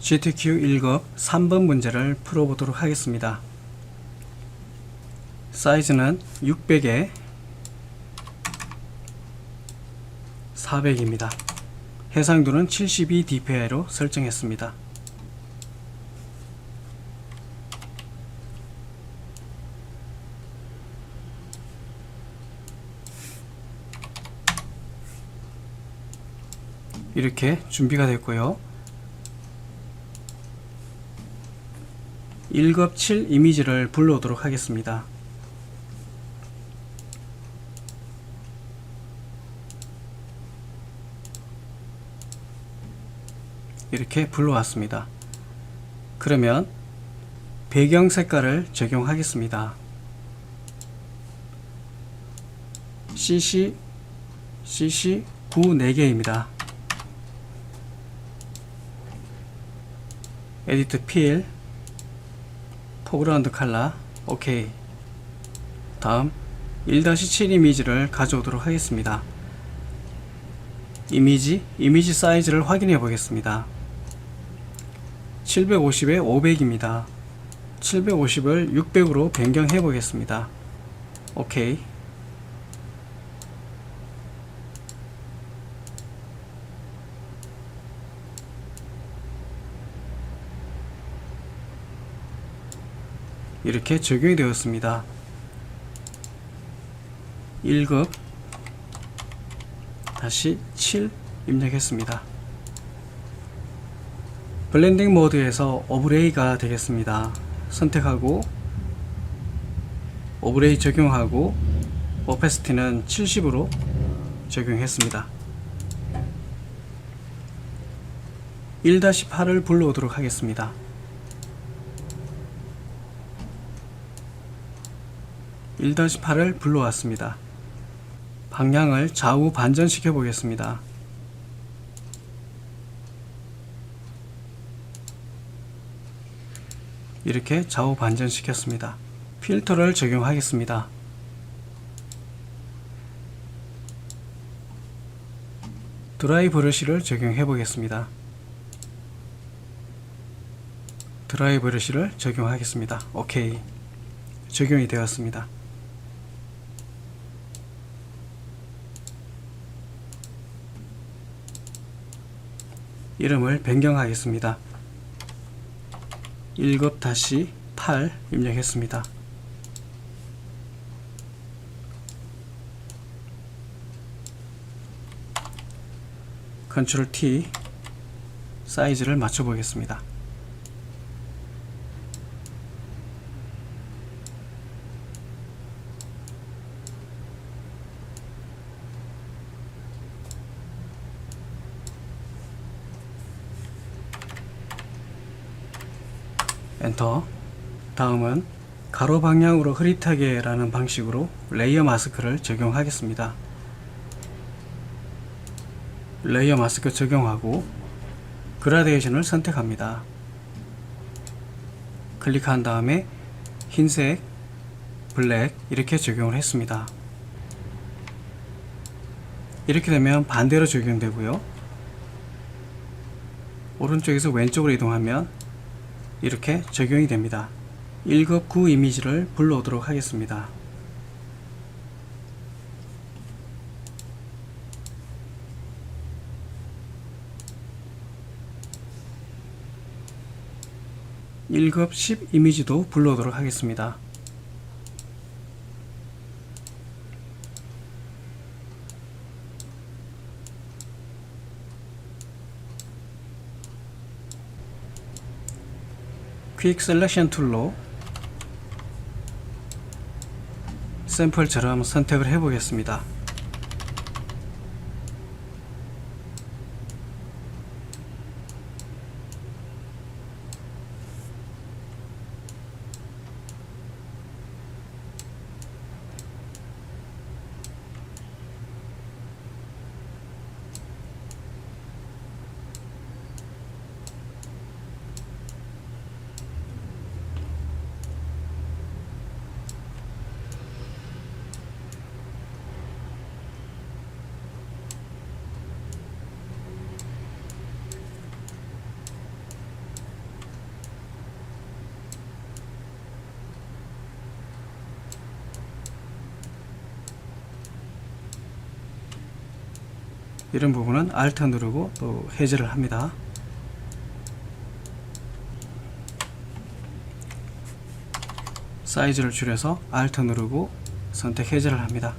GTQ 1급 3번 문제를 풀어보도록 하겠습니다. 사이즈는 600에 400입니다. 해상도는 72 dpi로 설정했습니다. 이렇게 준비가 됐고요. 1급 7 이미지를 불러오도록 하겠습니다. 이렇게 불러왔습니다. 그러면 배경 색깔을 적용하겠습니다. CC 9 4개입니다. 에디트 필 포그라운드 컬러 오케이. 다음 1-7 이미지를 가져오도록 하겠습니다. 이미지 사이즈를 확인해 보겠습니다. 750에 500입니다. 750을 600으로 변경해 보겠습니다. 오케이. 이렇게 적용이 되었습니다. 1급 다시 7 입력했습니다. 블렌딩 모드에서 오브레이가 되겠습니다. 선택하고 오브레이 적용하고 오페시티는 70으로 적용했습니다. 1-8을 불러오도록 하겠습니다. 1-8을 불러왔습니다. 방향을 좌우 반전시켜 보겠습니다. 이렇게 좌우 반전시켰습니다. 필터를 적용하겠습니다. 드라이 브러쉬를 적용해 보겠습니다. 드라이 브러쉬를 적용하겠습니다. 오케이. 적용이 되었습니다. 이름을 변경하겠습니다. 1급-8 입력했습니다. 컨트롤 T 사이즈를 맞춰 보겠습니다. 엔터. 다음은 가로 방향으로 흐릿하게 라는 방식으로 레이어 마스크를 적용하겠습니다. 레이어 마스크 적용하고 그라데이션을 선택합니다. 클릭한 다음에 흰색, 블랙 이렇게 적용을 했습니다. 이렇게 되면 반대로 적용되고요. 오른쪽에서 왼쪽으로 이동하면 이렇게 적용이 됩니다. 1급 9 이미지를 불러오도록 하겠습니다. (1급 10) 이미지도 불러오도록 하겠습니다. 퀵 셀렉션 툴로 샘플처럼 선택을 해 보겠습니다. 이런 부분은 Alt 누르고 또 해제를 합니다. 사이즈를 줄여서 Alt 누르고 선택 해제를 합니다.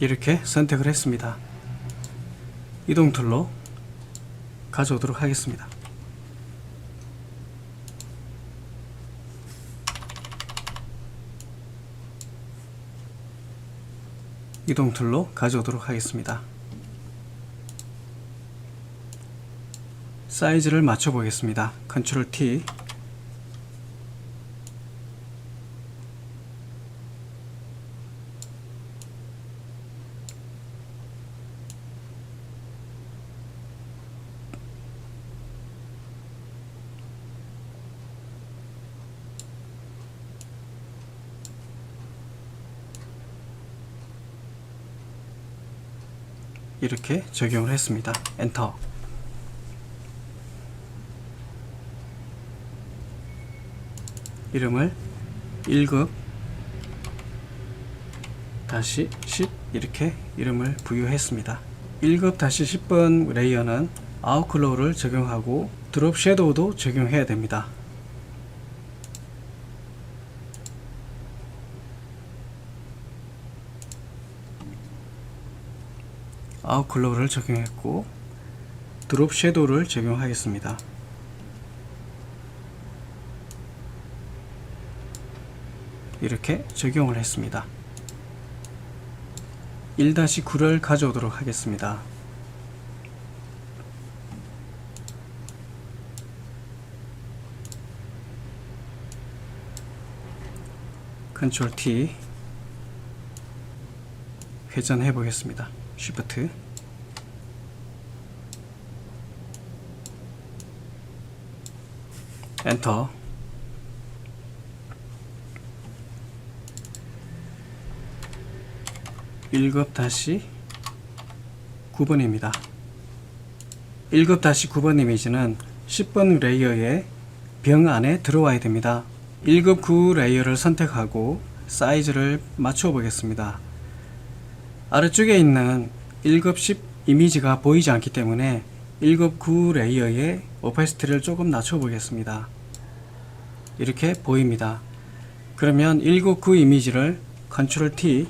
이렇게 선택을 했습니다. 이동 툴로 가져오도록 하겠습니다. 이동 툴로 가져오도록 하겠습니다. 사이즈를 맞춰 보겠습니다. Ctrl T. 이렇게 적용을 했습니다. 엔터. 이름을 1급 다시 10 이렇게 이름을 부여했습니다. 1급 다시 10번 레이어는 아웃클로우를 적용하고 드롭 섀도우도 적용해야 됩니다. 아웃클로우를 적용했고 드롭 섀도우를 적용하겠습니다. 이렇게 적용을 했습니다. 1-9를 가져오도록 하겠습니다. Ctrl T 회전해 보겠습니다. Shift 엔터. (1급) 다시 9번입니다. 1급 다시 9번 이미지는 10번 레이어의 병 안에 들어와야 됩니다. 1급 9 레이어를 선택하고 사이즈를 맞춰 보겠습니다. 아래쪽에 있는 1급 10 이미지가 보이지 않기 때문에 1급 9 레이어의 오파시티를 조금 낮춰 보겠습니다. 이렇게 보입니다. 그러면 1급 9 이미지를 Ctrl T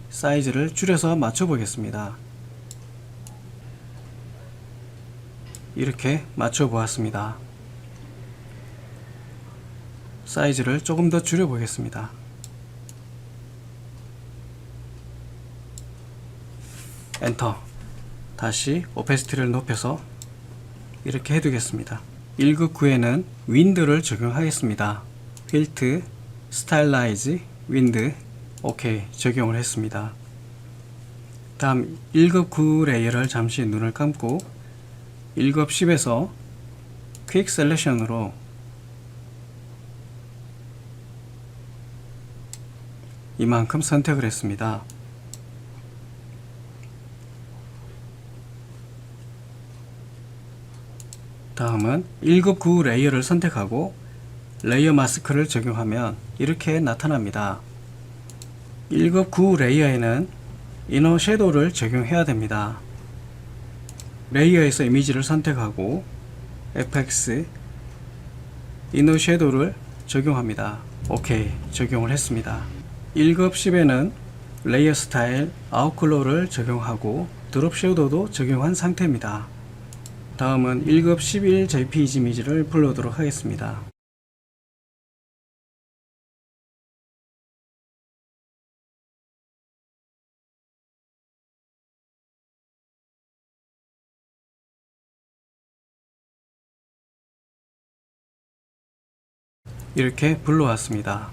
사이즈를 줄여서 맞춰 보겠습니다. 이렇게 맞춰 보았습니다. 사이즈를 조금 더 줄여 보겠습니다. 엔터. 다시 오페시티를 높여서 이렇게 해두겠습니다. 1급 9에는 윈드를 적용하겠습니다. 필트, 스타일라이즈, 윈드. 오케이, 적용을 했습니다. 다음 1급 9 레이어를 잠시 눈을 감고 1급 10에서 퀵 셀렉션으로 이만큼 선택을 했습니다. 다음은 1급 9 레이어를 선택하고 레이어 마스크를 적용하면 이렇게 나타납니다. 1급 9 레이어에는 이너 섀도우를 적용해야 됩니다. 레이어에서 이미지를 선택하고 FX 이너 섀도우를 적용합니다. 오케이, 적용을 했습니다. 1급 10에는 레이어 스타일 아웃클로우를 적용하고 드롭 섀도우도 적용한 상태입니다. 다음은 1급 11 JPG 이미지를 불러오도록 하겠습니다. 이렇게 불러왔습니다.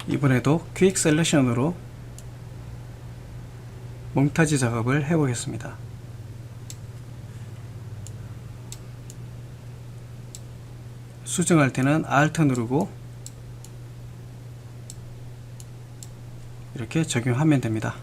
이번에도 퀵 셀렉션으로 몽타지 작업을 해보겠습니다. 수정할 때는 Alt 누르고 이렇게 적용하면 됩니다.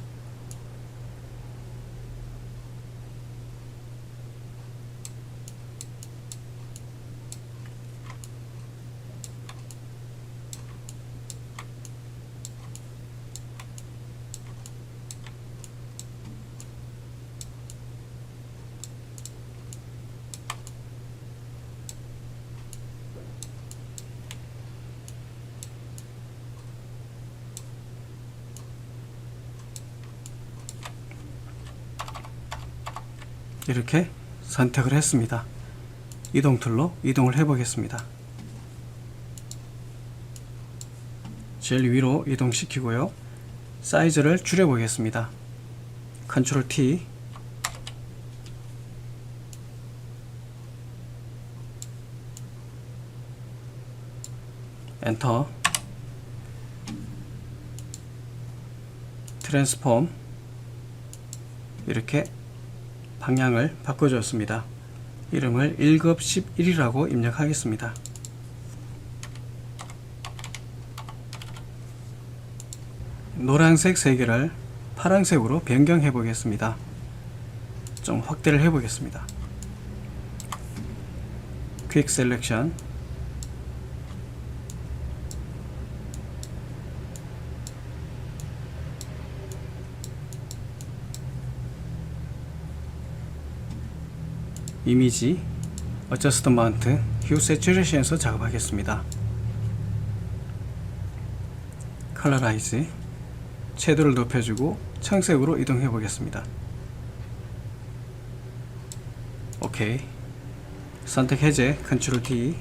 이렇게 선택을 했습니다. 이동 툴로 이동을 해 보겠습니다. 제일 위로 이동시키고요. 사이즈를 줄여 보겠습니다. 컨트롤 T, 엔터, 트랜스폼, 이렇게 방향을 바꿔주었습니다. 이름을 1급 11이라고 입력하겠습니다. 노란색 3개를 파란색으로 변경해 보겠습니다. 좀 확대를 해 보겠습니다. 퀵 셀렉션, 이미지, 어저스트먼트, 휴 세츄레이션에서 작업하겠습니다. 컬러라이즈, 채도를 높여주고 청색으로 이동해 보겠습니다. 오케이. 선택 해제, 컨트롤 D,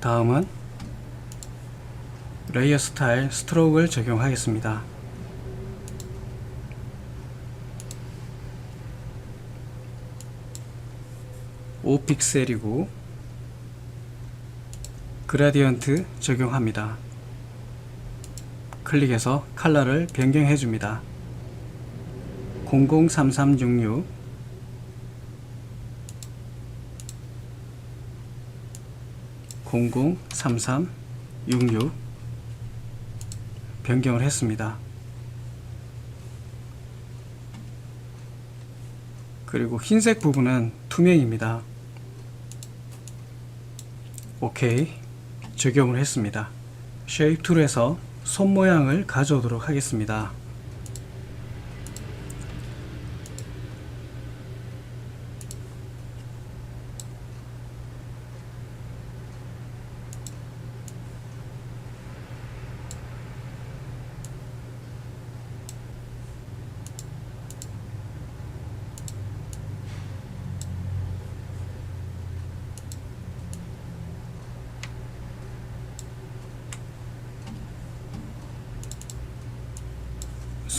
다음은 레이어 스타일 스트로크를 적용하겠습니다. (5픽셀이고) 그라디언트 적용합니다. 클릭해서 컬러를 변경해 줍니다. 003366, (003366) 변경을 했습니다. 그리고 흰색 부분은 투명입니다. 오케이. 적용을 했습니다. 쉐입 툴에서 손 모양을 가져오도록 하겠습니다.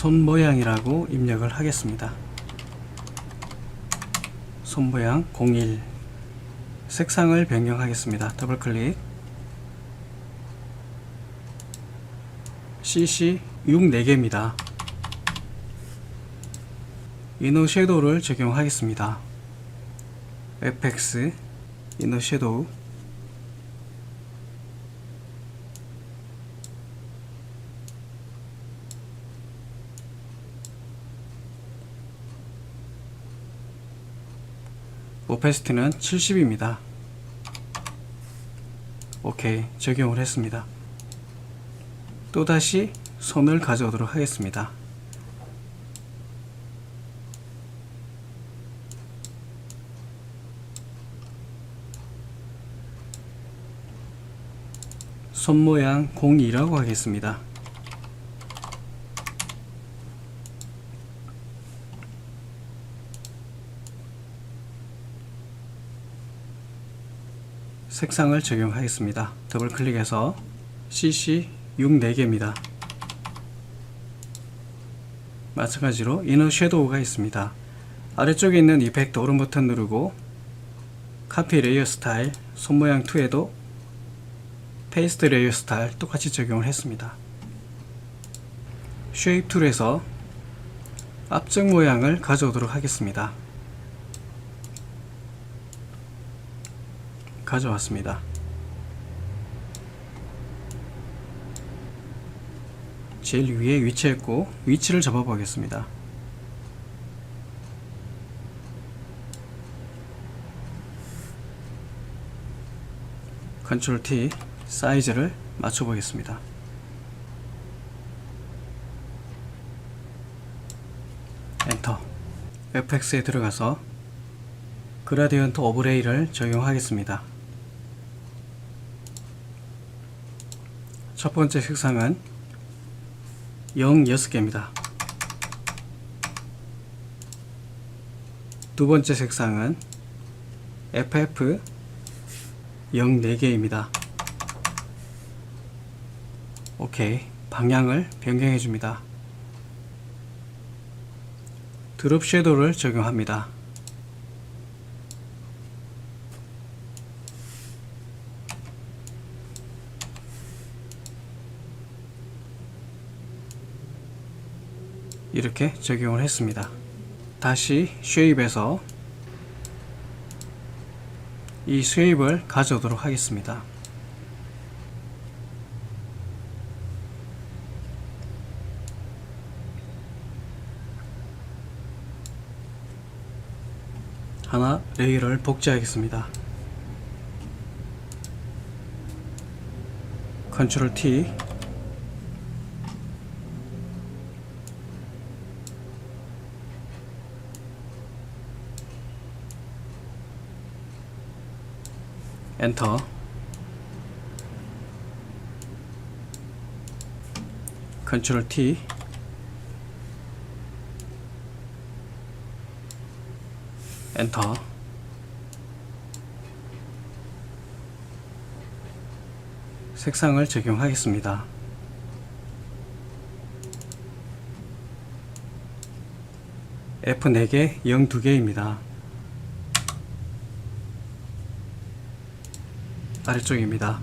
손 모양이라고 입력을 하겠습니다. 손 모양 01, 색상을 변경하겠습니다. 더블 클릭, CC 6 4개입니다. 이너 섀도우를 적용하겠습니다. FX, 이너 섀도우, 오페시티는 70입니다. 오케이. 적용을 했습니다. 또다시 손을 가져오도록 하겠습니다. 손 모양 02라고 하겠습니다. 색상을 적용하겠습니다. 더블 클릭해서 CC 6 4개입니다. 마찬가지로 이너 섀도우가 있습니다. 아래쪽에 있는 이펙트 오른 버튼 누르고 카피 레이어 스타일 손모양 2에도 페이스트 레이어 스타일 똑같이 적용을 했습니다. 쉐입 툴에서 앞쪽 모양을 가져오도록 하겠습니다. 가져왔습니다. 제일 위에 위치했고 위치를 잡아 보겠습니다. 컨트롤 T 사이즈를 맞춰 보겠습니다. 엔터. FX에 들어가서 그라디언트 오브레이를 적용하겠습니다. 첫 번째 색상은 0 6개입니다. 두 번째 색상은 FF 0 4개입니다. 오케이. 방향을 변경해 줍니다. 드롭 섀도우를 적용합니다. 이렇게 적용을 했습니다. 다시 쉐입에서 이 쉐입을 가져오도록 하겠습니다. 하나 레이어를 복제하겠습니다. 컨트롤 T 엔터. 컨트롤 T 엔터. 색상을 적용하겠습니다. F 4개, 0 2개입니다. 아래쪽입니다.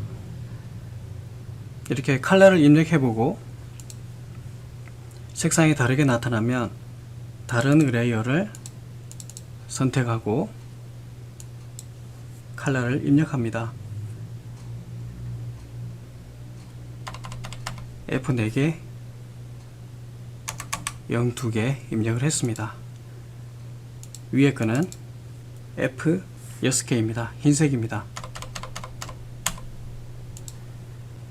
이렇게 컬러를 입력해보고 색상이 다르게 나타나면 다른 레이어를 선택하고 컬러를 입력합니다. F 4개, 0 2개 입력을 했습니다. 위에 거는 F 6개입니다. 흰색입니다.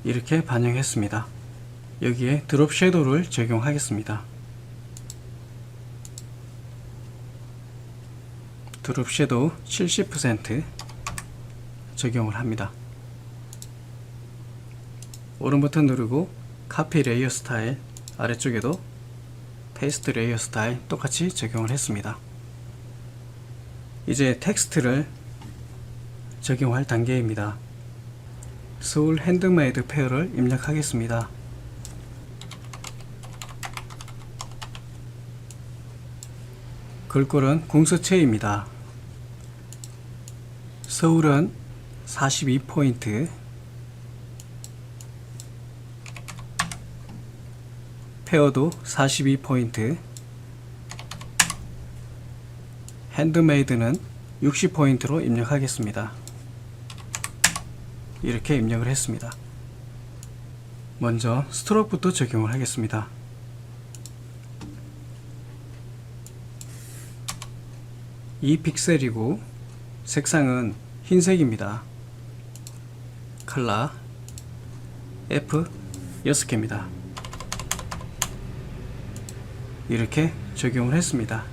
이렇게 반영했습니다. 여기에 드롭 섀도우를 적용하겠습니다. 드롭 섀도우 70% 적용을 합니다. 오른 버튼 누르고 카피 레이어 스타일 아래쪽에도 페이스트 레이어 스타일 똑같이 적용을 했습니다. 이제 텍스트를 적용할 단계입니다. 서울 핸드메이드 페어를 입력하겠습니다. 글꼴은 궁서체입니다. 서울은 42포인트, 페어도 42포인트, 핸드메이드는 60포인트로 입력하겠습니다. 이렇게 입력을 했습니다. 먼저 스트로크부터 적용을 하겠습니다. 이 픽셀이고 색상은 흰색입니다. 컬러 F 6개입니다. 이렇게 적용을 했습니다.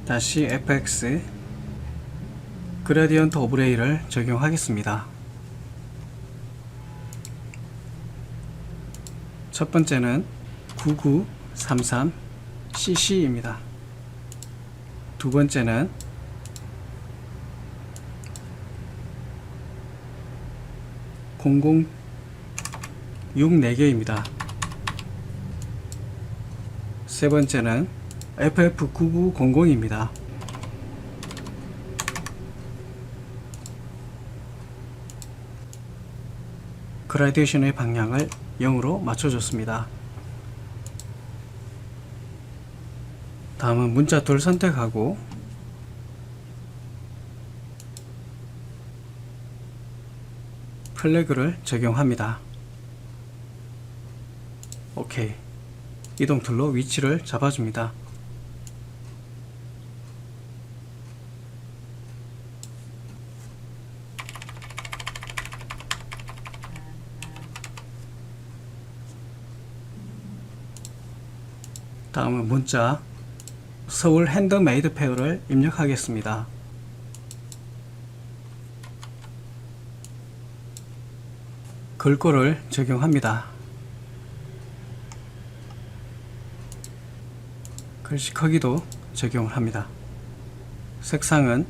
다시 FX 그라디언트 오브레이를 적용하겠습니다. 첫 번째는 9933CC입니다. 두 번째는 00 6 4개입니다. 세 번째는 FF9900입니다. 그라데이션의 방향을 0으로 맞춰줬습니다. 다음은 문자 둘 선택하고 플래그를 적용합니다. 오케이. 이동 툴로 위치를 잡아줍니다. 다음은 문자 서울 핸드메이드 페어를 입력하겠습니다. 글꼴을 적용합니다. 글씨 크기도 적용을 합니다. 색상은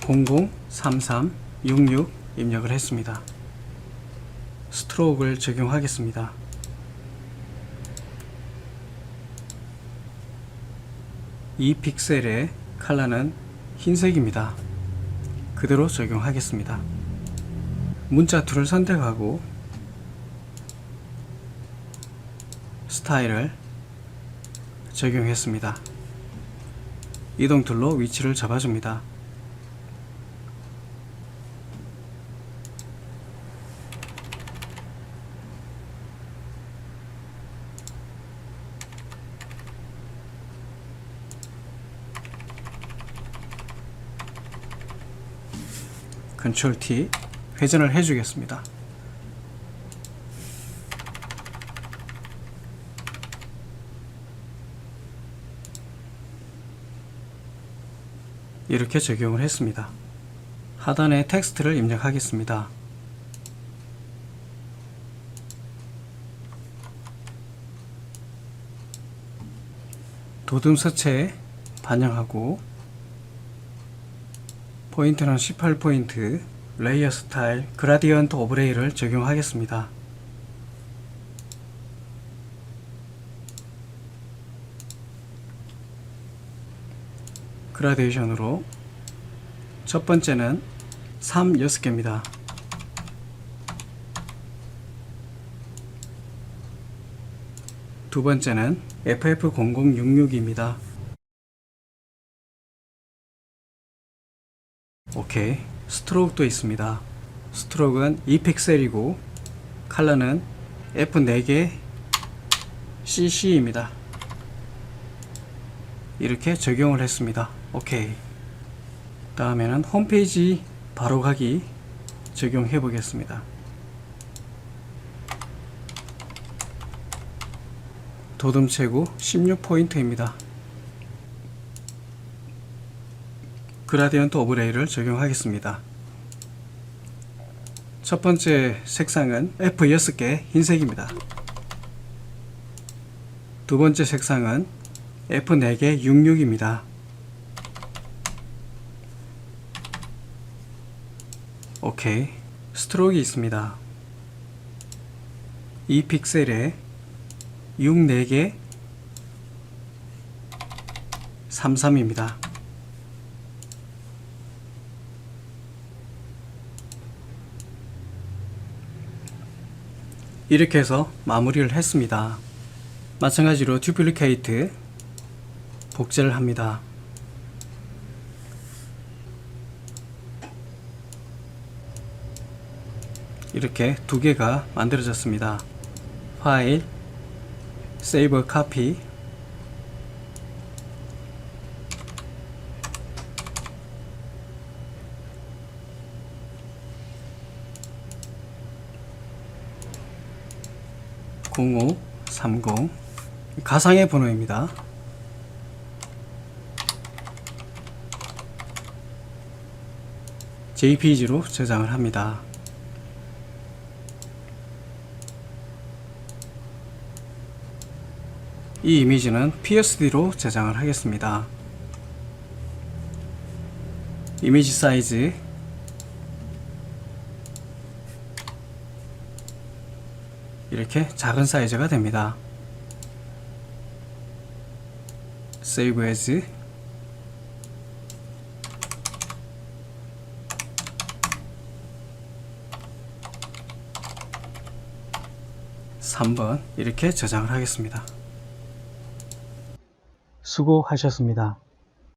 003366 입력을 했습니다. 스트로크를 적용하겠습니다. 이 픽셀의 컬러는 흰색입니다. 그대로 적용하겠습니다. 문자 툴을 선택하고 스타일을 적용했습니다. 이동 툴로 위치를 잡아줍니다. 컨트롤 T 회전을 해주겠습니다. 이렇게 적용을 했습니다. 하단에 텍스트를 입력하겠습니다. 도둠 서체에 반영하고 포인트는 18포인트, 레이어 스타일, 그라디언트 오브레이를 적용하겠습니다. 그라데이션으로 첫 번째는 3 6개입니다. 두 번째는 FF0066입니다. 오케이. 스트로크도 있습니다. 스트로크는 2픽셀이고 컬러는 F4개 CC입니다. 이렇게 적용을 했습니다. 오케이. 다음에는 홈페이지 바로가기 적용해 보겠습니다. 도둠체구 16포인트입니다. 그라디언트 오브레이를 적용하겠습니다. 첫 번째 색상은 F6개 흰색입니다. 두 번째 색상은 F4개 66입니다. 오케이. 스트로크가 있습니다. 이 픽셀에 6 4개 33입니다. 이렇게 해서 마무리를 했습니다. 마찬가지로 듀플리케이트 복제를 합니다. 이렇게 두 개가 만들어졌습니다. 파일, 세이브 카피, (0530) 가상의 번호입니다. JPG로 저장을 합니다. 이 이미지는 PSD로 저장을 하겠습니다. 이미지 사이즈 이렇게 작은 사이즈가 됩니다. Save as. (3번) 이렇게 저장을 하겠습니다. 수고하셨습니다.